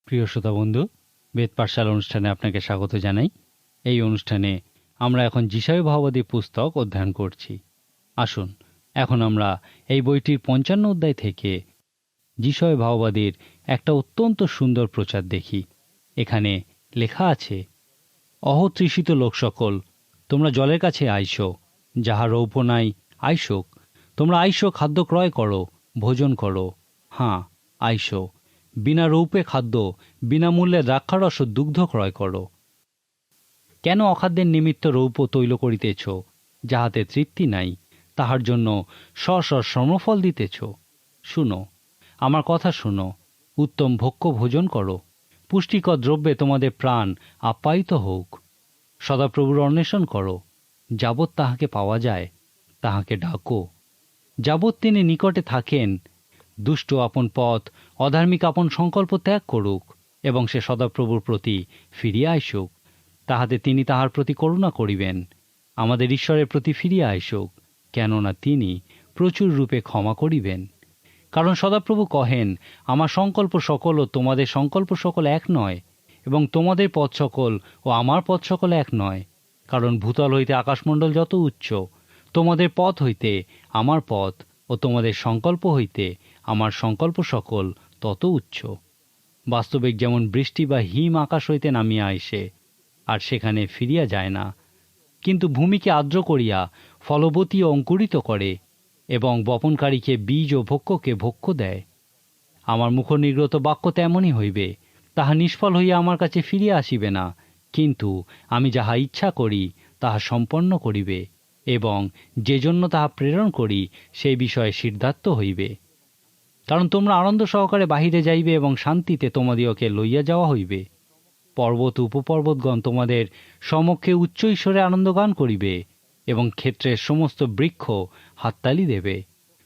প্রিয় শ্রোতা বন্ধু, বেদ পাঠশালা অনুষ্ঠানে আপনাকে স্বাগত জানাই। এই অনুষ্ঠানে আমরা এখন যিশয় ভাওবাদী পুস্তক অধ্যয়ন করছি। আসুন এখন আমরা এই বইটির ৫৫ অধ্যায় থেকে যিশয় ভাওবাদীর একটা অত্যন্ত সুন্দর প্রচার দেখি। এখানে লেখা আছে, অহ তৃষিত লোক সকল, তোমরা জলের কাছে আইসো, যাহা রৌপ্য নাই আইসোক, তোমরা আইসো, খাদ্য ক্রয় করো, ভোজন করো। হাঁ, আইসো, বিনা রৌপে খাদ্য, বিনামূল্যে দ্রাক্ষারস ও দুগ্ধ ক্রয় করো। কেন অখাদ্যের নিমিত্ত রৌপ্য তৈল করিতেছ, যাহাতে তৃপ্তি নাই, তাহার জন্য শ্রমফল দিতেছ? শুনো, আমার কথা শুনো, উত্তম ভোগ্য ভোজন করো, পুষ্টিকর দ্রব্যে তোমাদের প্রাণ আপ্যায়িত হোক। সদাপ্রভুর অন্বেষণ করো, যাবৎ তাহাকে পাওয়া যায়, তাহাকে ডাকো। যাবৎ তিনি নিকটে থাকেন, দুষ্ট আপন পথ, অধার্মিক আপন সংকল্প ত্যাগ করুক, এবং সে সদাপ্রভুর প্রতি ফিরিয়া আইসুক, তাহাতে তিনি তাহার প্রতি করুণা করিবেন। আমাদের ঈশ্বরের প্রতি ফিরিয়া আইসুক, কেননা তিনি প্রচুর রূপে ক্ষমা করিবেন। কারণ সদাপ্রভু কহেন, আমার সংকল্প সকল ও তোমাদের সংকল্প সকল এক নয়, এবং তোমাদের পথ সকল ও আমার পথ সকল এক নয়। কারণ ভূতল হইতে আকাশমণ্ডল যত উচ্চ, তোমাদের পথ হইতে আমার পথ ও তোমাদের সংকল্প হইতে আমার সংকল্প সকল তত উচ্চ। বাস্তবিক যেমন বৃষ্টি বা হিম আকাশ হইতে নামিয়া আইসে, আর সেখানে ফিরিয়া যায় না, কিন্তু ভূমিকে আর্দ্র করিয়া ফলবতী ও অঙ্কুরিত করে, এবং বপনকারীকে বীজ ও ভক্ষকে ভক্ষ দেয়, আমার মুখনির্গত বাক্য তেমনই হইবে। তাহা নিষ্ফল হইয়া আমার কাছে ফিরিয়া আসিবে না, কিন্তু আমি যাহা ইচ্ছা করি তাহা সম্পন্ন করিবে, এবং যে জন্য তাহা প্রেরণ করি সেই বিষয়ে সিদ্ধার্থ হইবে। কারণ তোমরা আনন্দ সহকারে বাহিরে যাইবে, এবং শান্তিতে তোমাদিওকে লইয়া যাওয়া হইবে। পর্বত উপপর্বতগণ তোমাদের সমক্ষে উচ্চ ঈশ্বরে আনন্দগান করিবে, এবং ক্ষেত্রের সমস্ত বৃক্ষ হাততালি দেবে।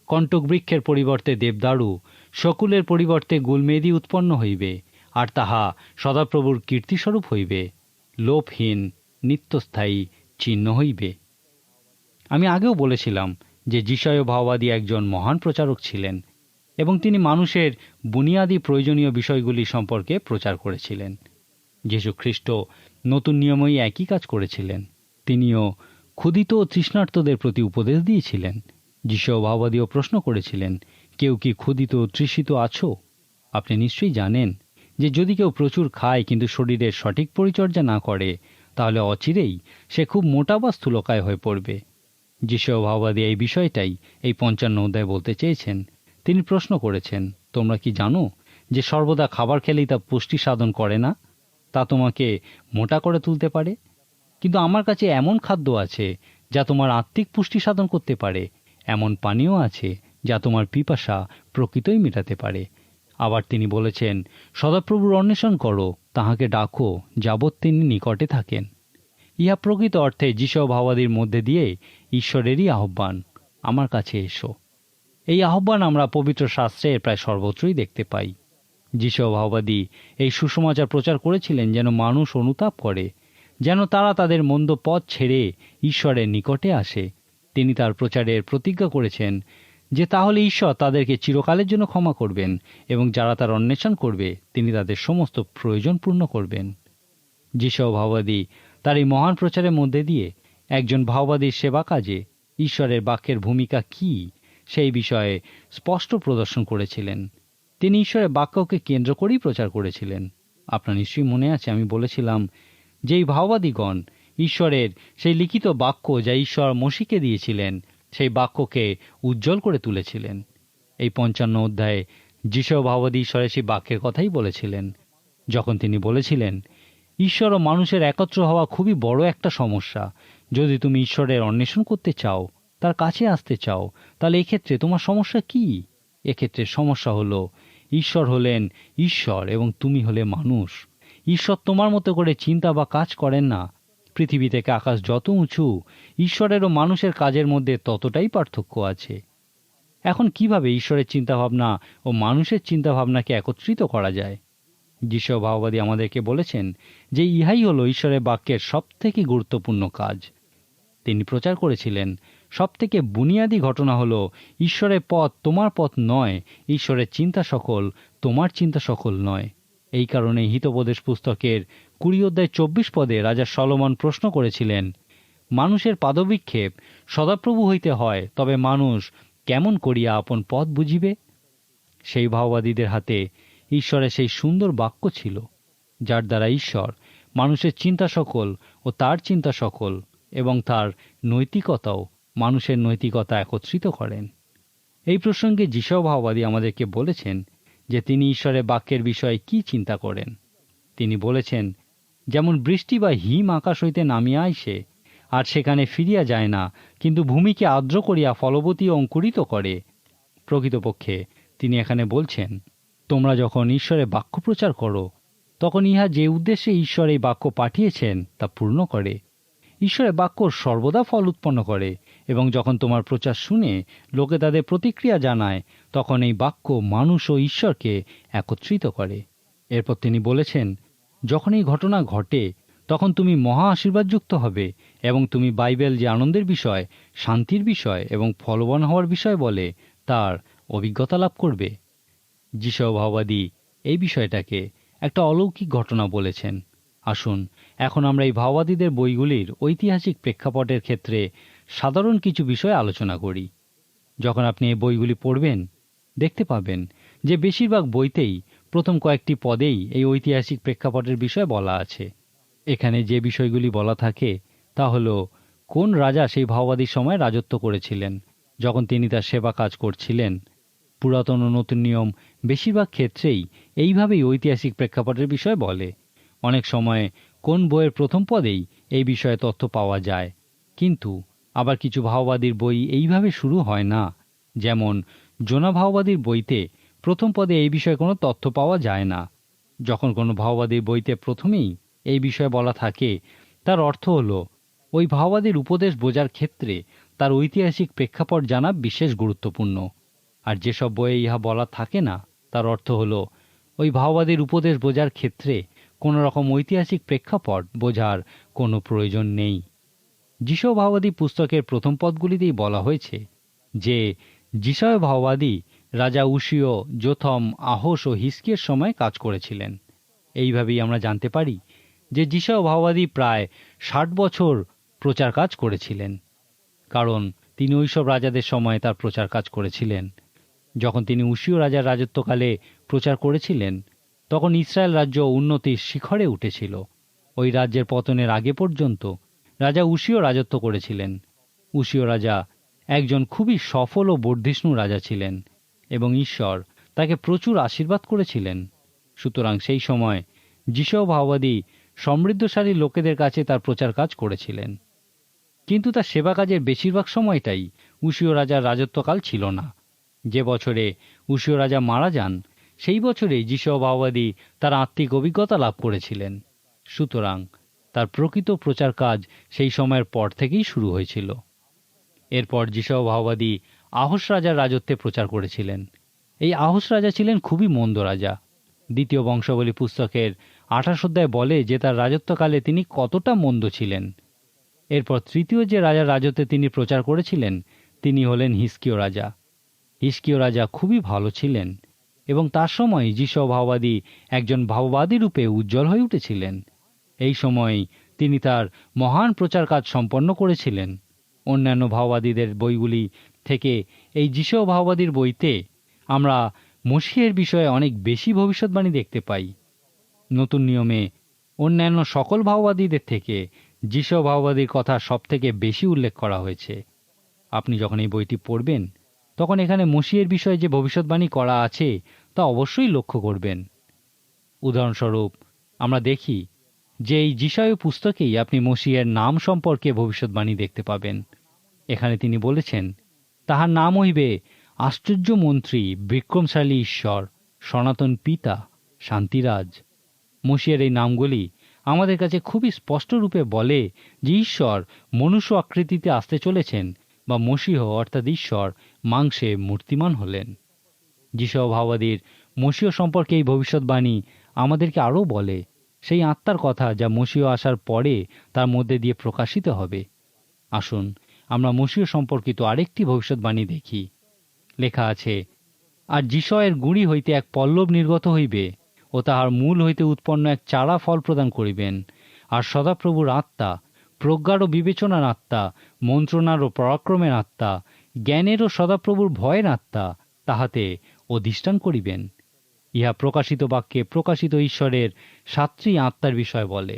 কণ্টক বৃক্ষের পরিবর্তে দেবদারু, শকুলের পরিবর্তে গুলমেদি উৎপন্ন হইবে, আর তাহা সদাপ্রভুর কীর্তিস্বরূপ হইবে, লোপহীন নিত্যস্থায়ী চিহ্ন হইবে। আমি আগেও বলেছিলাম যে যিশয় ভাওবাদী একজন মহান প্রচারক ছিলেন, এবং তিনি মানুষের বুনিয়াদী প্রয়োজনীয় বিষয়গুলি সম্পর্কে প্রচার করেছিলেন। যীশু খ্রিস্ট নতুন নিয়মেই একই কাজ করেছিলেন। তিনিও ক্ষুধিত ও তৃষ্ণার্তদের প্রতি উপদেশ দিয়েছিলেন। যিশয় ভাওবাদীও প্রশ্ন করেছিলেন, কেউ কি ক্ষুধিত ও তৃষিত আছো? আপনি নিশ্চয়ই জানেন যে যদি কেউ প্রচুর খায় কিন্তু শরীরের সঠিক পরিচর্যা না করে, তাহলে অচিরেই সে খুব মোটা বা স্থূলকায় হয়ে পড়বে। যিশয় ভাওবাদী এই বিষয়টাই এই ৫৫ অধ্যায় বলতে চেয়েছেন। তিনি প্রশ্ন করেছেন, তোমরা কি জানো যে সর্বদা খাবার খেলেই তা পুষ্টি সাধন করে না, তা তোমাকে মোটা করে তুলতে পারে? কিন্তু আমার কাছে এমন খাদ্য আছে যা তোমার আত্মিক পুষ্টি সাধন করতে পারে, এমন পানীয় আছে যা তোমার পিপাসা প্রকৃতই মেটাতে পারে। আবার তিনি বলেছেন, সদাপ্রভুর অন্বেষণ করো, তাহাকে ডাকো, যাবৎ তিনি নিকটে থাকেন। ইহা প্রকৃত অর্থে যিশয় ভাওবাদীর মধ্যে দিয়ে ঈশ্বরেরই আহ্বান, আমার কাছে এসো। এই আহ্বান আমরা পবিত্র শাস্ত্রে প্রায় সর্বত্রই দেখতে পাই। যিশয় ভাওবাদী এই সুসমাচার প্রচার করেছিলেন যেন মানুষ অনুতাপ করে, যেন তারা তাদের মন্দ পথ ছেড়ে ঈশ্বরের নিকটে আসে। তিনি তার প্রচারের প্রতিজ্ঞা করেছেন যে তাহলে ঈশ্বর তাদেরকে চিরকালের জন্য ক্ষমা করবেন, এবং যারা তার অন্বেষণ করবে তিনি তাদের সমস্ত প্রয়োজন পূর্ণ করবেন। যিশয় ভাওবাদী তার এই মহান প্রচারের মধ্যে দিয়ে একজন ভাওবাদীর সেবা কাজে ঈশ্বরের বাক্যের ভূমিকা কী সেই বিষয়ে স্পষ্ট প্রদর্শন করেছিলেন। তিনি ঈশ্বরের বাক্যকে কেন্দ্র করেই প্রচার করেছিলেন। আপনার নিশ্চয়ই মনে আছে, আমি বলেছিলাম যে এই ভাওবাদীগণ ঈশ্বরের সেই লিখিত বাক্য যা ঈশ্বর মসিকে দিয়েছিলেন সেই বাক্যকে উজ্জ্বল করে তুলেছিলেন। এই ৫৫ অধ্যায়ে যিশয় ভাওবাদী ঈশ্বরের সেই বাক্যের কথাই বলেছিলেন, যখন তিনি বলেছিলেন, ঈশ্বর ও মানুষের একত্র হওয়া খুবই বড় একটা সমস্যা। যদি তুমি ঈশ্বরের অন্বেষণ করতে চাও, তার কাছে আসতে চাও, তাহলে এক্ষেত্রে তোমার সমস্যা কি? এক্ষেত্রে সমস্যা হলো ঈশ্বর হলেন ঈশ্বর এবং তুমি হলে মানুষ। ঈশ্বর তোমার মতো করে চিন্তা বা কাজ করেন না। পৃথিবী থেকে আকাশ যত উঁচু, ঈশ্বরের ও মানুষের কাজের মধ্যে ততটাই পার্থক্য আছে। এখন কিভাবে ঈশ্বরের চিন্তাভাবনা ও মানুষের চিন্তাভাবনাকে একত্রিত করা যায়? যিশয় ভাওবাদী আমাদেরকে বলেছেন যে ইহাই হলো ঈশ্বরের বাক্যের সবথেকে গুরুত্বপূর্ণ কাজ। তিনি প্রচার করেছিলেন, সবথেকে বুনিয়াদী ঘটনা হলো ঈশ্বরের পথ তোমার পথ নয়, ঈশ্বরের চিন্তা সকল তোমার চিন্তা সকল নয়। এই কারণে হিতোপদেশ পুস্তকের 20 অধ্যায় 24 পদে রাজা সলোমন প্রশ্ন করেছিলেন, মানুষের পাদবিক্ষেপ সদাপ্রভু হইতে হয়, তবে মানুষ কেমন করিয়া আপন পথ বুঝিবে? সেই ভাওবাদীদের হাতে ঈশ্বরের সেই সুন্দর বাক্য ছিল, যার দ্বারা ঈশ্বর মানুষের চিন্তা সকল ও তার চিন্তা সকল এবং তার নৈতিকতাও মানুষের নৈতিকতা একত্রিত করেন। এই প্রসঙ্গে যিশয় ভাওবাদী আমাদেরকে বলেছেন যে তিনি ঈশ্বরের বাক্যের বিষয়ে কি চিন্তা করেন। তিনি বলেছেন, যেমন বৃষ্টি বা হিম আকাশ হইতে নামিয়া আইসে, আর সেখানে ফিরিয়া যায় না, কিন্তু ভূমিকে আর্দ্র করিয়া ফলবতী ও অঙ্কুরিত করে। প্রকৃতপক্ষে তিনি এখানে বলছেন, তোমরা যখন ঈশ্বরের বাক্য প্রচার করো, তখন ইহা যে উদ্দেশ্যে ঈশ্বর এই বাক্য পাঠিয়েছেন তা পূর্ণ করে। ঈশ্বরের বাক্য সর্বদা ফল উৎপন্ন করে, এবং যখন তোমার প্রচার শুনে লোকে তাদের প্রতিক্রিয়া জানায়, তখন এই বাক্য মানুষ ও ঈশ্বরকে একত্রিত করে। এরপর তিনি বলেছেন, যখন এই ঘটনা ঘটে তখন তুমি মহা আশীর্বাদযুক্ত হবে, এবং তুমি বাইবেল যে আনন্দের বিষয়, শান্তির বিষয় এবং ফলবান হওয়ার বিষয় বলে, তার অভিজ্ঞতা লাভ করবে। যিশয় ভাওবাদী এই বিষয়টাকে একটা অলৌকিক ঘটনা বলেছেন। আসুন এখন আমরা এই ভাওবাদীদের বইগুলির ঐতিহাসিক প্রেক্ষাপটের ক্ষেত্রে সাধারণ কিছু বিষয় আলোচনা করি। যখন আপনি এই বইগুলি পড়বেন, দেখতে পাবেন যে বেশিরভাগ বইতেই প্রথম কয়েকটি পদেই এই ঐতিহাসিক প্রেক্ষাপটের বিষয়ে বলা আছে। এখানে যে বিষয়গুলি বলা থাকে তা হল, কোন রাজা সেই ভাওবাদীর সময় রাজত্ব করেছিলেন, যখন তিনি তার সেবা কাজ করছিলেন। পুরাতন ও নতুন নিয়ম বেশিরভাগ ক্ষেত্রেই এইভাবেই ঐতিহাসিক প্রেক্ষাপটের বিষয়ে বলে। অনেক সময় কোন বইয়ের প্রথম পদেই এই বিষয়ে তথ্য পাওয়া যায়, কিন্তু আবার কিছু ভাওবাদীর বই এইভাবে শুরু হয় না। যেমন জোনা ভাওবাদীর বইতে প্রথম পদে এই বিষয়ে কোনো তথ্য পাওয়া যায় না। যখন কোনো ভাওবাদীর বইতে প্রথমেই এই বিষয়ে বলা থাকে, তার অর্থ হল ওই ভাওবাদীর উপদেশ বোঝার ক্ষেত্রে তার ঐতিহাসিক প্রেক্ষাপট জানা বিশেষ গুরুত্বপূর্ণ। আর যেসব বইয়ে ইহা বলা থাকে না, তার অর্থ হল ওই ভাওবাদীর উপদেশ বোঝার ক্ষেত্রে কোনো রকম ঐতিহাসিক প্রেক্ষাপট বোঝার কোনো প্রয়োজন নেই। যিশয় ভাওবাদী পুস্তকের প্রথম পদগুলিতেই বলা হয়েছে যে যিশয় ভাওবাদী রাজা উশিয়, যোথম, আহোস ও হিজকিয়ার সময় কাজ করেছিলেন। এইভাবেই আমরা জানতে পারি যে যিশয় ভাওবাদী প্রায় 60 বছর প্রচার কাজ করেছিলেন, কারণ তিনি ওইসব রাজাদের সময় তার প্রচার কাজ করেছিলেন। যখন তিনি উশিয় রাজার রাজত্বকালে প্রচার করেছিলেন, তখন ইসরায়েল রাজ্য উন্নতির শিখরে উঠেছিল। ওই রাজ্যের পতনের আগে পর্যন্ত রাজা উশিয় রাজত্ব করেছিলেন। উশিয় রাজা একজন খুবই সফল ও বর্ধিষ্ণু রাজা ছিলেন, এবং ঈশ্বর তাকে প্রচুর আশীর্বাদ করেছিলেন। সুতরাং সেই সময় যিশয় ভাওবাদী সমৃদ্ধশালী লোকেদের কাছে তার প্রচার কাজ করেছিলেন, কিন্তু তার সেবা কাজের বেশিরভাগ সময়টাই উশিয় রাজার রাজত্বকাল ছিল না। যে বছরে উশিয় রাজা মারা যান, সেই বছরেই যিশয় ভাওবাদী তার আত্মিক অভিজ্ঞতা লাভ করেছিলেন। সুতরাং তার প্রকৃত প্রচার কাজ সেই সময়ের পর থেকেই শুরু হয়েছিল। এরপর যিশয় ভাওবাদী আহোস রাজার রাজত্বে প্রচার করেছিলেন। এই আহোস রাজা ছিলেন খুবই মন্দ রাজা। দ্বিতীয় বংশাবলী পুস্তকের 28 অধ্যায় বলে যে তার রাজত্বকালে তিনি কতটা মন্দ ছিলেন। এরপর তৃতীয় যে রাজার রাজত্বে তিনি প্রচার করেছিলেন, তিনি হলেন হিজকিয় রাজা। হিজকিয় রাজা খুবই ভালো ছিলেন, এবং তার সময় যিশয় ভাওবাদী একজন ভাওবাদী রূপে উজ্জ্বল হয়ে উঠেছিলেন। এই সময় তিনি তার মহান প্রচার কাজ সম্পন্ন করেছিলেন। অন্যান্য ভাওবাদীদের বইগুলি থেকে এই যিশয় ভাওবাদীর বইতে আমরা মসিহের বিষয়ে অনেক বেশি ভবিষ্যৎবাণী দেখতে পাই। নতুন নিয়মে অন্যান্য সকল ভাওবাদীদের থেকে যিশয় ভাওবাদীর কথা সবথেকে বেশি উল্লেখ করা হয়েছে। আপনি যখন এই বইটি পড়বেন, তখন এখানে মসিহের বিষয়ে যে ভবিষ্যৎবাণী করা আছে তা অবশ্যই লক্ষ্য করবেন। উদাহরণস্বরূপ আমরা দেখি যে এই যিশয় পুস্তকেই আপনি মসিহের নাম সম্পর্কে ভবিষ্যৎবাণী দেখতে পাবেন। এখানে তিনি বলেছেন, তাহার নাম হইবে আশ্চর্য মন্ত্রী, বিক্রমশালী ঈশ্বর, সনাতন পিতা, শান্তিরাজ। মসিহের এই নামগুলি আমাদের কাছে খুবই স্পষ্ট রূপে বলে যে ঈশ্বর মনুষ্য আকৃতিতে আসতে চলেছেন, বা মসিহ অর্থাৎ ঈশ্বর মাংসে মূর্তিমান হলেন। যিশয় ভাওবাদীর মসিহ সম্পর্কে এই ভবিষ্যৎবাণী আমাদেরকে আরও বলে সেই আত্মার কথা যা মসিহ আসার পরে তার মধ্যে দিয়ে প্রকাশিত হবে। আসুন আমরা মসিহ সম্পর্কিত আরেকটি ভবিষ্যৎবাণী দেখি। লেখা আছে, আর যিশয়ের গুঁড়ি হইতে এক পল্লব নির্গত হইবে, ও তাহার মূল হইতে উৎপন্ন এক চারা ফল প্রদান করিবেন। আর সদাপ্রভুর আত্মা, প্রজ্ঞার ও বিবেচনার আত্মা, মন্ত্রণার ও পরাক্রমের আত্মা, জ্ঞানের ও সদাপ্রভুর ভয়ের আত্মা তাহাতে অধিষ্ঠান করিবেন। ইহা প্রকাশিত বাক্যে প্রকাশিত ঈশ্বরের সাতটি আত্মার বিষয় বলে।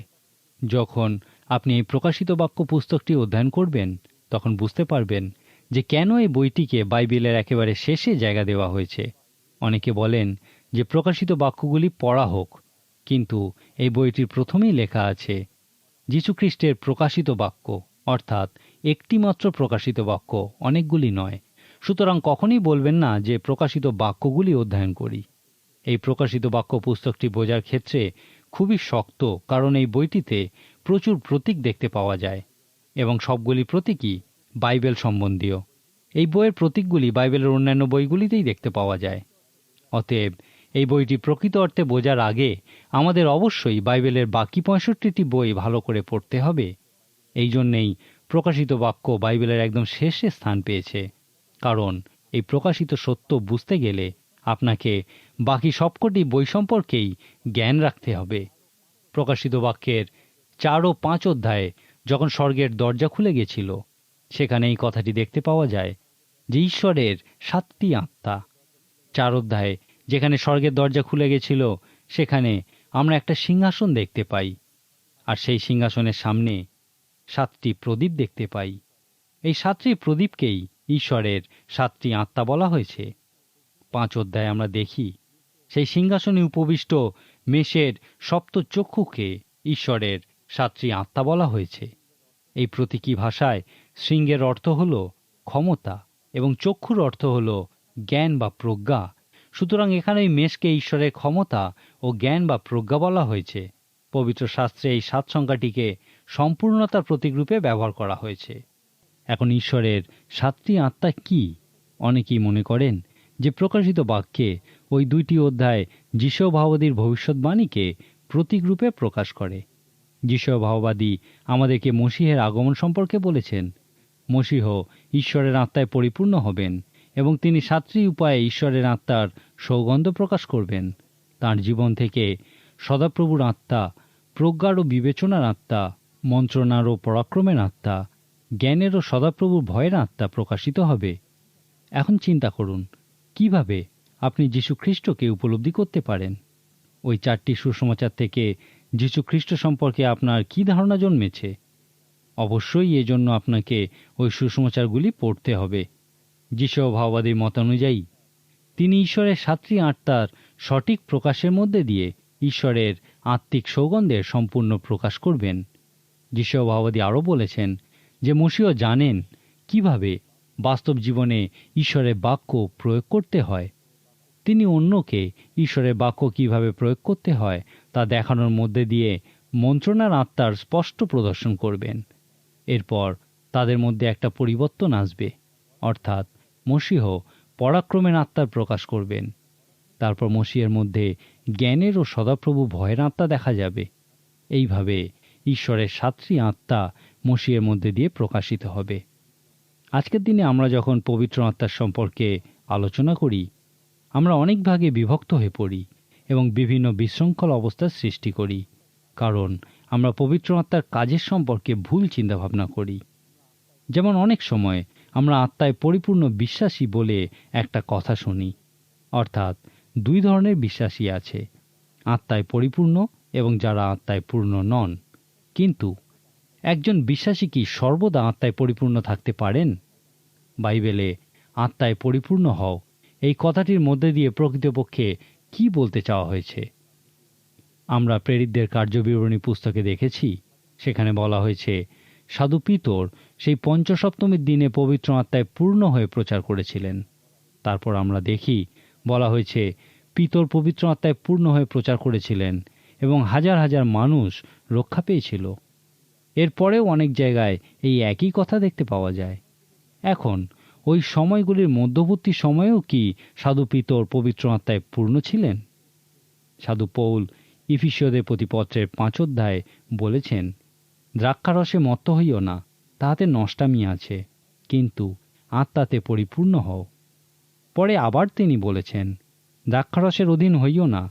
যখন আপনি এই প্রকাশিত বাক্য পুস্তকটি অধ্যয়ন করবেন, তখন বুঝতে পারবেন যে কেন এই বইটিকে বাইবেলের একেবারে শেষে জায়গা দেওয়া হয়েছে। অনেকে বলেন যে প্রকাশিত বাক্যগুলি পড়া হোক, কিন্তু এই বইটির প্রথমেই লেখা আছে যীশুখ্রিস্টের প্রকাশিত বাক্য, অর্থাৎ একটিমাত্র প্রকাশিত বাক্য, অনেকগুলি নয়। সুতরাং কখনই বলবেন না যে প্রকাশিত বাক্যগুলি অধ্যয়ন করি। এই প্রকাশিত বাক্য পুস্তকটি বোঝার ক্ষেত্রে খুবই শক্ত, কারণ এই বইটিতে প্রচুর প্রতীক দেখতে পাওয়া যায় এবং সবগুলি প্রতীকই বাইবেল সম্বন্ধীয়। এই বইয়ের প্রতীকগুলি বাইবেলের অন্যান্য বইগুলিতেই দেখতে পাওয়া যায়। অতএব এই বইটি প্রকৃত অর্থে বোঝার আগে আমাদের অবশ্যই বাইবেলের বাকি 65টি বই ভালো করে পড়তে হবে। এই জন্যেই প্রকাশিত বাক্য বাইবেলের একদম শেষে স্থান পেয়েছে, কারণ এই প্রকাশিত সত্য বুঝতে গেলে আপনাকে বাকি সবকটি বই সম্পর্কেই জ্ঞান রাখতে হবে। প্রকাশিত বাক্যের 4 ও 5 অধ্যায়ে যখন স্বর্গের দরজা খুলে গেছিল, সেখানে এই কথাটি দেখতে পাওয়া যায় যে ঈশ্বরের 7টি আত্মা। 4 অধ্যায়ে যেখানে স্বর্গের দরজা খুলে গেছিল, সেখানে আমরা একটা সিংহাসন দেখতে পাই, আর সেই সিংহাসনের সামনে 7টি প্রদীপ দেখতে পাই। এই 7টি প্রদীপকেই ঈশ্বরের 7টি আত্মা বলা হয়েছে। 5 অধ্যায়ে আমরা দেখি সেই সিংহাসনে উপবিষ্ট মেষের সপ্ত চক্ষুকে ঈশ্বরের 7টি আত্মা বলা হয়েছে। এই প্রতীকী ভাষায় সিংহের অর্থ হল ক্ষমতা এবং চক্ষুর অর্থ হল জ্ঞান বা প্রজ্ঞা। সুতরাং এখানে এই মেষকে ঈশ্বরের ক্ষমতা ও জ্ঞান বা প্রজ্ঞা বলা হয়েছে। পবিত্র শাস্ত্রে এই 7 সংখ্যাটিকে সম্পূর্ণতার প্রতীকরূপে ব্যবহার করা হয়েছে। এখন ঈশ্বরের 7টি আত্মা কি? অনেকেই মনে করেন যে প্রকাশিত বাক্যে ওই 2টি অধ্যায় যিশু ভাববাদীর ভবিষ্যৎবাণীকে প্রতীকরূপে প্রকাশ করে। যিশু ভাববাদী আমাদেরকে মসিহের আগমন সম্পর্কে বলেছেন। মসিহ ঈশ্বরের আত্মায় পরিপূর্ণ হবেন এবং তিনি 7টি উপায়ে ঈশ্বরের আত্মার সৌগন্ধ প্রকাশ করবেন। তাঁর জীবন থেকে সদাপ্রভুর আত্মা, প্রজ্ঞার ও বিবেচনার আত্মা, মন্ত্রণার ও পরাক্রমের আত্মা, জ্ঞানের ও সদাপ্রভুর ভয়ের আত্মা প্রকাশিত হবে। এখন চিন্তা করুন কিভাবে আপনি যীশু খ্রিস্টকে উপলব্ধি করতে পারেন। ওই 4টি সুসমাচার থেকে যীশু খ্রিস্ট সম্পর্কে আপনার কি ধারণা জন্মেছে? অবশ্যই এজন্য আপনাকে ওই সুসমাচারগুলি পড়তে হবে। যিশু ভাববাদীর মতানুযায়ী তিনি ঈশ্বরের 7টি আত্মার সঠিক প্রকাশের মধ্যে দিয়ে ঈশ্বরের আত্মিক সৌগন্ধের সম্পূর্ণ প্রকাশ করবেন। যিশু ভাববাদী আরও বলেছেন যে মসিহ জানেন কিভাবে বাস্তব জীবনে ঈশ্বরের বাক্য প্রয়োগ করতে হয়। তিনি অন্যকে ঈশ্বরের বাক্য কিভাবে প্রয়োগ করতে হয় তা দেখানোর মধ্যে দিয়ে মন্ত্রণার আত্মার স্পষ্ট প্রদর্শন করবেন। এরপর তাদের মধ্যে একটা পরিবর্তন আসবে, অর্থাৎ মসিহ পরাক্রমের আত্মার প্রকাশ করবেন। তারপর মসিহের মধ্যে জ্ঞানের ও সদাপ্রভু ভয়ের আত্মা দেখা যাবে। এইভাবে ঈশ্বরের 7টি আত্মা মসিহের মধ্যে দিয়ে প্রকাশিত হবে। আজকের দিনে আমরা যখন পবিত্র আত্মার সম্পর্কে আলোচনা করি, আমরা অনেক ভাগে বিভক্ত হয়ে পড়ি এবং বিভিন্ন বিশৃঙ্খল অবস্থার সৃষ্টি করি, কারণ আমরা পবিত্র আত্মার কাজের সম্পর্কে ভুল চিন্তাভাবনা করি। যেমন অনেক সময় আমরা আত্মায় পরিপূর্ণ বিশ্বাসী বলে একটা কথা শুনি, অর্থাৎ 2 ধরনের বিশ্বাসী আছে, আত্মায় পরিপূর্ণ এবং যারা আত্মায় পূর্ণ নন। কিন্তু একজন বিশ্বাসী কি সর্বদা আত্মায় পরিপূর্ণ থাকতে পারেন? বাইবেলে আত্মায় পরিপূর্ণ হও এই কথাটির মধ্যে দিয়ে প্রকৃতপক্ষে কি বলতে চাওয়া হয়েছে? আমরা প্রেরিতদের কার্যবিবরণী পুস্তকে দেখেছি, সেখানে বলা হয়েছে সাধু পিতর সেই পঞ্চসপ্তমীর দিনে পবিত্র আত্মায় পূর্ণ হয়ে প্রচার করেছিলেন। তারপর আমরা দেখি বলা হয়েছে পিতর পবিত্র আত্মায় পূর্ণ হয়ে প্রচার করেছিলেন এবং হাজার হাজার মানুষ রক্ষা পেয়েছিল। এরপরেও অনেক জায়গায় এই একই কথা দেখতে পাওয়া যায়। এখন ওই সময়গুলির মধ্যবর্তী সময়েও কি সাধু পিতর পবিত্র আত্মায় পূর্ণ ছিলেন? সাধু পৌল ইফিসীয়দের প্রতি পত্রের 5 অধ্যায়ে বলেছেন, দ্রাক্ষারসে মত্ত হইও না, তাহাতে নষ্টামি আছে, কিন্তু আত্মাতে পরিপূর্ণ হও। পরে আবার তিনি বলেছেন, দ্রাক্ষারসের অধীন হইও না,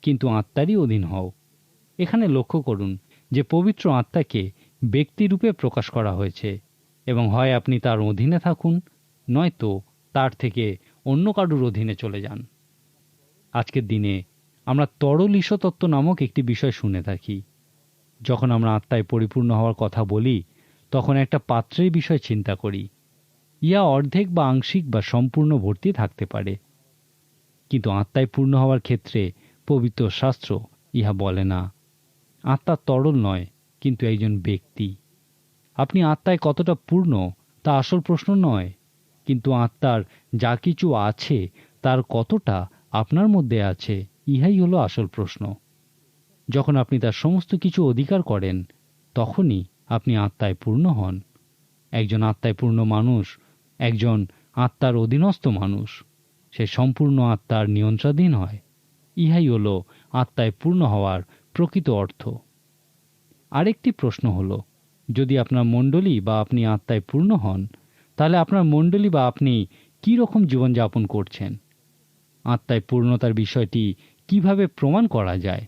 কিন্তু আত্মারই অধীন হও। এখানে লক্ষ্য করুন যে পবিত্র আত্মাকে ব্যক্তিরূপে প্রকাশ করা হয়েছে, এবং হয় আপনি তার অধীনে থাকুন, নয়তো তার থেকে অন্য কারুর অধীনে চলে যান। আজকের দিনে আমরা তরল ঈশ্বরতত্ত্ব নামক একটি বিষয় শুনে থাকি। যখন আমরা আত্মায় পরিপূর্ণ হওয়ার কথা বলি, তখন একটা পাত্রের বিষয় চিন্তা করি। ইহা অর্ধেক বা আংশিক বা সম্পূর্ণ ভর্তি থাকতে পারে, কিন্তু আত্মায় পূর্ণ হওয়ার ক্ষেত্রে পবিত্র শাস্ত্র ইহা বলে না। আত্মা তরল নয়, কিন্তু একজন ব্যক্তি। আপনি আত্মায় কতটা পূর্ণ তা আসল প্রশ্ন নয়, কিন্তু আত্মার যা কিছু আছে তার কতটা আপনার মধ্যে আছে, ইহাই হলো আসল প্রশ্ন। যখন আপনি তার সমস্ত কিছু অধিকার করেন, তখনই আপনি আত্মায় পূর্ণ হন। একজন আত্মায় পূর্ণ মানুষ একজন আত্মার অধীনস্থ মানুষ। সে সম্পূর্ণ আত্মার নিয়ন্ত্রণাধীন হয়। ইহাই হলো আত্মায় পূর্ণ হওয়ার প্রকৃত অর্থ। আরেকটি প্রশ্ন হলো, যদি আপনার মণ্ডলী বা আপনি আত্মায় পূর্ণ হন, তাহলে আপনার মণ্ডলী বা আপনি কী রকম জীবনযাপন করছেন? আত্মায় পূর্ণতার বিষয়টি কিভাবে প্রমাণ করা যায়?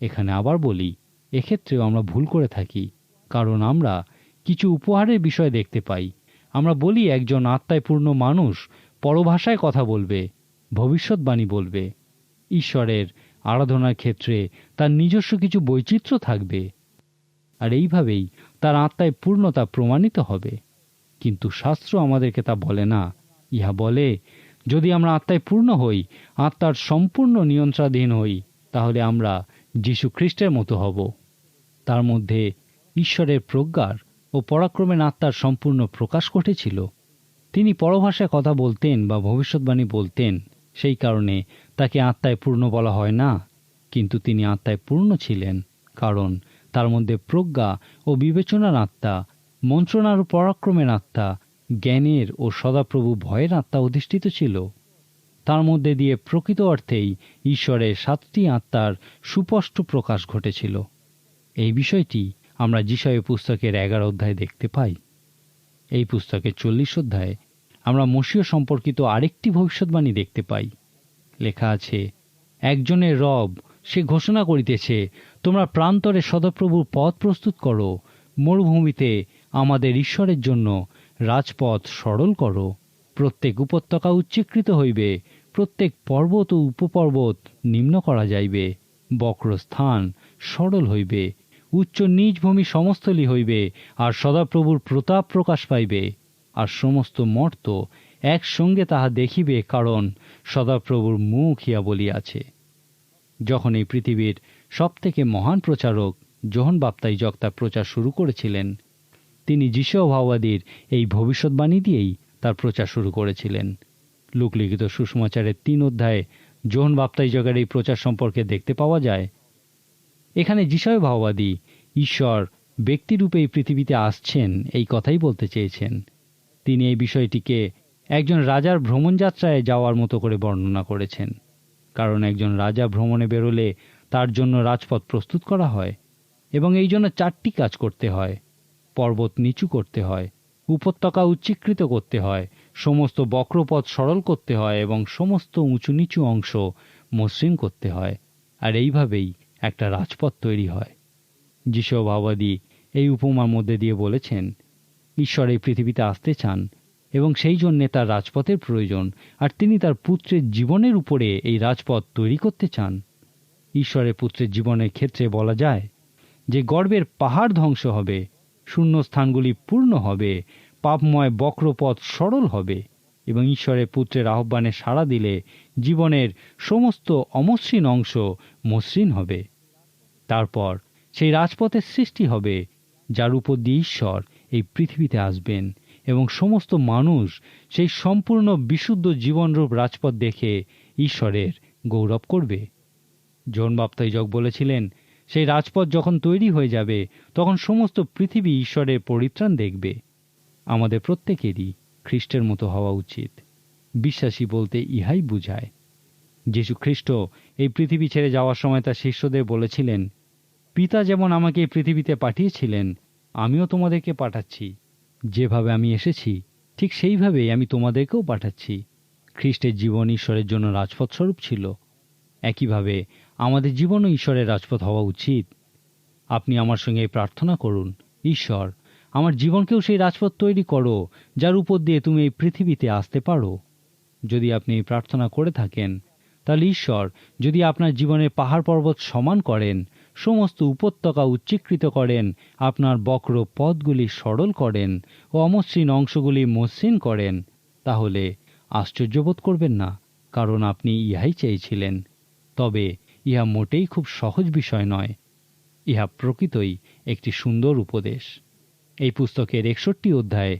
এখানে আবার বলি, এক্ষেত্রেও আমরা ভুল করে থাকি, কারণ আমরা কিছু উপহারের বিষয় দেখতে পাই। আমরা বলি একজন আত্মায় পূর্ণ মানুষ পরভাষায় কথা বলবে, ভবিষ্যৎবাণী বলবে, ঈশ্বরের আরাধনার ক্ষেত্রে তার নিজস্ব কিছু বৈচিত্র্য থাকবে, আর এইভাবেই তার আত্মায় পূর্ণতা প্রমাণিত হবে। কিন্তু শাস্ত্র আমাদেরকে তা বলে না। ইহা বলে, যদি আমরা আত্মায় পূর্ণ হই, আত্মার সম্পূর্ণ নিয়ন্ত্রণাধীন হই, তাহলে আমরা যীশু খ্রিস্টের মতো হব। তার মধ্যে ঈশ্বরের প্রজ্ঞার ও পরাক্রমের আত্মার সম্পূর্ণ প্রকাশ ঘটেছিল। তিনি পরভাষায় কথা বলতেন বা ভবিষ্যৎবাণী বলতেন, সেই কারণে তাকে আত্মায় পূর্ণ বলা হয় না, কিন্তু তিনি আত্মায় পূর্ণ ছিলেন, কারণ তার মধ্যে প্রজ্ঞা ও বিবেচনার আত্মা, মন্ত্রণার ও পরাক্রমের আত্মা, জ্ঞানের ও সদাপ্রভু ভয়ের আত্মা অধিষ্ঠিত ছিল। তার মধ্যে দিয়ে প্রকৃত অর্থেই ঈশ্বরের 7টি আত্মার সুস্পষ্ট প্রকাশ ঘটেছিল। এই বিষয়টি আমরা যিশায়া পুস্তকের 11 অধ্যায়ে দেখতে পাই। এই পুস্তকের 40 অধ্যায়ে আমরা মসীহ সম্পর্কিত আরেকটি ভবিষ্যৎবাণী দেখতে পাই। লেখা আছে, একজনের রব সে ঘোষণা করিতেছে, তোমরা প্রান্তরে সদাপ্রভুর পথ প্রস্তুত করো, মরুভূমিতে আমাদের ঈশ্বরের জন্য রাজপথ সরল করো। প্রত্যেক উপত্যকা উচ্চীকৃত হইবে, প্রত্যেক পর্বত ও উপপর্বত নিম্ন করা যাইবে, বক্র স্থান সরল হইবে, উচ্চ নিজ ভূমি সমস্তলি হইবে, আর সদাপ্রভুর প্রতাপ প্রকাশ পাইবে, আর সমস্ত মর্ত একসঙ্গে তাহা দেখিবে, কারণ সদাপ্রভুর মুখ ইয়া বলিয়াছে। যখন এই পৃথিবীর সবথেকে মহান প্রচারক যোহন বাপ্তাইজক তার প্রচার শুরু করেছিলেন, তিনি যিশু ভাওবাদীর এই ভবিষ্যৎবাণী দিয়েই তার প্রচার শুরু করেছিলেন। লূক লিখিত সুসমাচারের 3 অধ্যায়ে যোহন বাপ্তাইজকের এই প্রচার সম্পর্কে দেখতে পাওয়া যায়। এখানে যিশু ভাওবাদী ঈশ্বর ব্যক্তিরূপে এই পৃথিবীতে আসছেন এই কথাই বলতে চেয়েছেন। তিনি এই বিষয়টিকে একজন রাজার ভ্রমণযাত্রায় যাওয়ার মতো করে বর্ণনা করেছেন, কারণ একজন রাজা ভ্রমণে বেরোলে তার জন্য রাজপথ প্রস্তুত করা হয়, এবং এই জন্য 4টি কাজ করতে হয়। পর্বত নিচু করতে হয়, উপত্যকা উচ্চীকৃত করতে হয়, সমস্ত বক্রপথ সরল করতে হয়, এবং সমস্ত উঁচু নিচু অংশ মসৃণ করতে হয়। আর এইভাবেই একটা রাজপথ তৈরি হয়। যিশু ভাওবাদী এই উপমার মধ্যে দিয়ে বলেছেন, ঈশ্বর এই পৃথিবীতে আসতে চান এবং সেই জন্যে তার রাজপথের প্রয়োজন, আর তিনি তার পুত্রের জীবনের উপরে এই রাজপথ তৈরি করতে চান। ঈশ্বরের পুত্রের জীবনের ক্ষেত্রে বলা যায় যে গর্বের পাহাড় ধ্বংস হবে, শূন্য স্থানগুলি পূর্ণ হবে, পাপময় বক্রপথ সরল হবে, এবং ঈশ্বরের পুত্রের আহ্বানে সাড়া দিলে জীবনের সমস্ত অমসৃণ অংশ মসৃণ হবে। তারপর সেই রাজপথের সৃষ্টি হবে, যার উপর দিয়ে ঈশ্বর এই পৃথিবীতে আসবেন, এবং সমস্ত মানুষ সেই সম্পূর্ণ বিশুদ্ধ জীবনরূপ রাজপথ দেখে ঈশ্বরের গৌরব করবে। যোহন বাপ্তাইজক বলেছিলেন, সেই রাজপথ যখন তৈরি হয়ে যাবে, তখন সমস্ত পৃথিবী ঈশ্বরের পরিত্রাণ দেখবে। আমাদের প্রত্যেকেরই খ্রিস্টের মতো হওয়া উচিত। বিশ্বাসী বলতে ইহাই বুঝায়। যীশু খ্রিস্ট এই পৃথিবী ছেড়ে যাওয়ার সময় তার শিষ্যদের বলেছিলেন, পিতা যেমন আমাকে এই পৃথিবীতে পাঠিয়েছিলেন, আমিও তোমাদেরকে পাঠাচ্ছি। যেভাবে আমি এসেছি ঠিক সেইভাবেই আমি তোমাদেরকেও পাঠাচ্ছি। খ্রিস্টের জীবন ঈশ্বরের জন্য রাজপথ স্বরূপ ছিল। একইভাবে আমাদের জীবনও ঈশ্বরের রাজপথ হওয়া উচিত। আপনি আমার সঙ্গে এই প্রার্থনা করুন, ঈশ্বর, আমার জীবনকেও সেই রাজপথ তৈরি করো যার উপর দিয়ে তুমি এই পৃথিবীতে আসতে পারো। যদি আপনি এই প্রার্থনা করে থাকেন, তাহলে ঈশ্বর যদি আপনার জীবনের পাহাড় পর্বত সমান করেন, সমস্ত উপত্যকা উচ্চীকৃত করেন, আপনার বক্র পথগুলি সরল করেন ও অমসৃণ অংশগুলি মসৃণ করেন, তাহলে আশ্চর্যবোধ করবেন না, কারণ আপনি ইহাই চেয়েছিলেন। তবে ইহা মোটেই খুব সহজ বিষয় নয়। ইহা প্রকৃতই একটি সুন্দর উপদেশ। এই পুস্তকের 61 অধ্যায়ে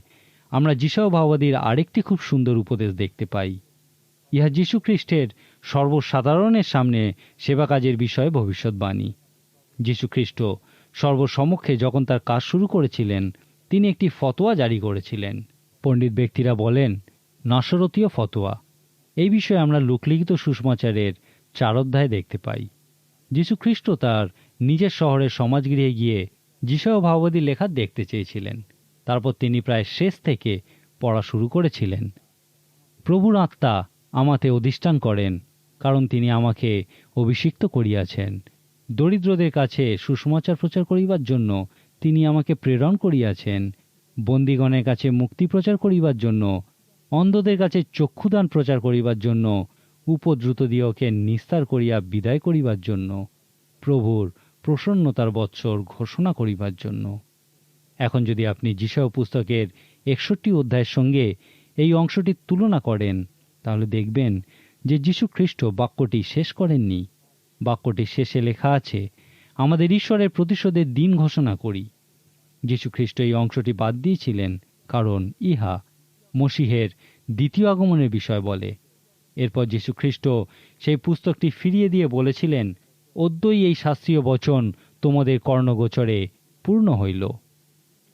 আমরা যিশু ভাওবাদীর আরেকটি খুব সুন্দর উপদেশ দেখতে পাই। ইহা যীশু খ্রিস্টের সর্বসাধারণের সামনে সেবা কাজের বিষয়ে ভবিষ্যৎবাণী। যীশু খ্রিস্ট সর্বসমক্ষে যখন তার কাজ শুরু করেছিলেন, তিনি একটি ফতোয়া জারি করেছিলেন। পণ্ডিত ব্যক্তিরা বলেন নাসরতীয় ফতোয়া। এই বিষয়ে আমরা লোকলিখিত সুসমাচারের 4 অধ্যায়ে দেখতে পাই। যীশু খ্রিস্ট তার নিজের শহরের সমাজগৃহে গিয়ে যিশু ভাওবাদী লেখা দেখতে চেয়েছিলেন। তারপর তিনি প্রায় শেষ থেকে পড়া শুরু করেছিলেন। প্রভুর আত্মা আমাতে অধিষ্ঠান করেন, কারণ তিনি আমাকে অভিষিক্ত করিয়াছেন। দরিদ্রদের কাছে সুসমাচার প্রচার করিবার জন্য তিনি আমাকে প্রেরণ করিয়াছেন। বন্দীগণের কাছে মুক্তি প্রচার করিবার জন্য, অন্ধদের কাছে চক্ষুদান প্রচার করিবার জন্য, উপদ্রুতদিগকে নিস্তার করিয়া বিদায় করিবার জন্য, প্রভুর প্রসন্নতার বৎসর ঘোষণা করিবার জন্য। এখন যদি আপনি যিশু পুস্তকের 61 অধ্যায়ের সঙ্গে এই অংশটির তুলনা করেন, তাহলে দেখবেন যে যীশু খ্রিস্ট বাক্যটি শেষ করেননি। বাক্যটির শেষে লেখা আছে, আমাদের ঈশ্বরের প্রতিশোধের দিন ঘোষণা করি। যীশু খ্রিস্ট এই অংশটি বাদ দিয়েছিলেন, কারণ ইহা মসিহের দ্বিতীয় আগমনের বিষয় বলে। এরপর যীশু খ্রিস্ট সেই পুস্তকটি ফিরিয়ে দিয়ে বলেছিলেন, অদ্যই এই শাস্ত্রীয় বচন তোমাদের কর্ণগোচরে পূর্ণ হইল।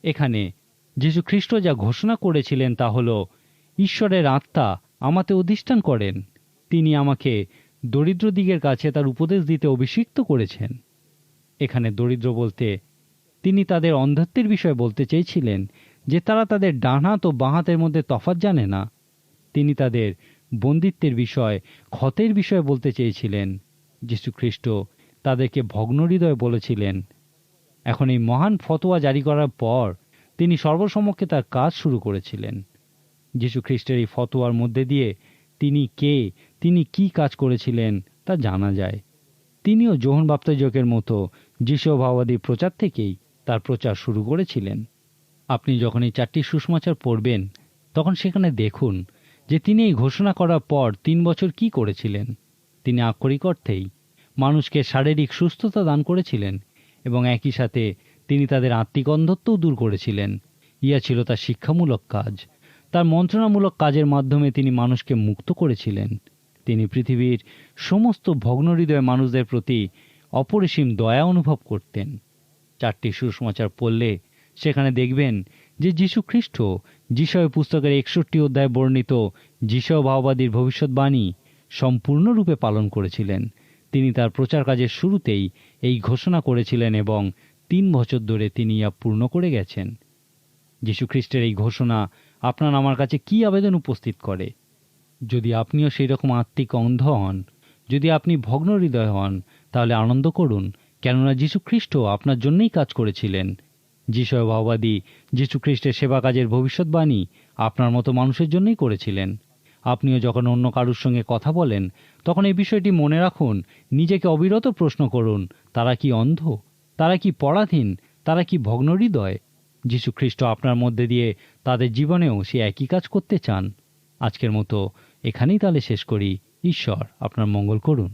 এখানে যীশু খ্রিস্ট যা ঘোষণা করেছিলেন তা হল, ঈশ্বরের আত্মা আমাতে অধিষ্ঠান করেন। তিনি আমাকে দরিদ্রদিগের কাছে তার উপদেশ দিতে অভিষিক্ত করেছেন। এখানে দরিদ্র বলতে তিনি তাদের অন্ধত্বের বিষয়ে বলতে চেয়েছিলেন, যে তারা তাদের ডান হাত ও বাঁ হাতের মধ্যে তফাৎ জানে না। তিনি তাদের বন্দিত্বের বিষয়, ক্ষতের বিষয়ে বলতে চেয়েছিলেন। যীশু খ্রিস্ট তাদেরকে ভগ্ন হৃদয় বলেছিলেন। এখন এই মহান ফতোয়া জারি করার পর তিনি সর্বসমক্ষে তার কাজ শুরু করেছিলেন। যীশু খ্রিস্টের এই ফতোয়ার মধ্যে দিয়ে তিনি কে, তিনি কি কাজ করেছিলেন তা জানা যায়। তিনিও যোহন বাপ্তিজকের মতো যীশু ভাওবাদী প্রচার থেকেই তার প্রচার শুরু করেছিলেন। আপনি যখন এই 4টি সুসমাচার পড়বেন, তখন সেখানে দেখুন যে তিনি এই ঘোষণা করার পর 3 বছর কি করেছিলেন। তিনি আক্ষরিক অর্থেই মানুষকে শারীরিক সুস্থতা দান করেছিলেন এবং একই সাথে তিনি তাদের আত্মিক অন্ধত্বও দূর করেছিলেন। ইয়া ছিল তার শিক্ষামূলক কাজ। তার মন্ত্রণামূলক কাজের মাধ্যমে তিনি মানুষকে মুক্ত করেছিলেন। তিনি পৃথিবীর সমস্ত ভগ্ন হৃদয় মানুষদের প্রতি অপরিসীম দয়া অনুভব করতেন। 4টি সুসমাচার পড়লে সেখানে দেখবেন যে যীশু খ্রিস্ট যিশু পুস্তকের 61 অধ্যায়ে বর্ণিত যিশু ভাওবাদীর ভবিষ্যৎবাণী সম্পূর্ণরূপে পালন করেছিলেন। তিনি তার প্রচার কাজের শুরুতেই এই ঘোষণা করেছিলেন এবং 3 বছর ধরে তিনি ইয়া পূর্ণ করে গেছেন। যীশু খ্রিস্টের এই ঘোষণা আপনার আমার কাছে কি আবেদন উপস্থিত করে? যদি আপনিও সেই রকম আত্মিক অন্ধ হন, যদি আপনি ভগ্ন হৃদয় হন, তাহলে আনন্দ করুন, কেননা যীশু খ্রিস্ট আপনার জন্যই কাজ করেছিলেন। যিশু ভাওবাদী যীশু খ্রিস্টের সেবা কাজের ভবিষ্যৎবাণী আপনার মতো মানুষের জন্যই করেছিলেন। আপনিও যখন অন্য কারুর সঙ্গে কথা বলেন, তখন এই বিষয়টি মনে রাখুন, নিজেকে অবিরত প্রশ্ন করুন, তারা কি অন্ধ? তারা কি পরাধীন? তারা কি ভগ্ন হৃদয়? যীশু খ্রিস্ট আপনার মধ্যে দিয়ে তাদের জীবনেও সে একই কাজ করতে চান। আজকের মতো এখানেই তাহলে শেষ করি। ঈশ্বর আপনার মঙ্গল করুন।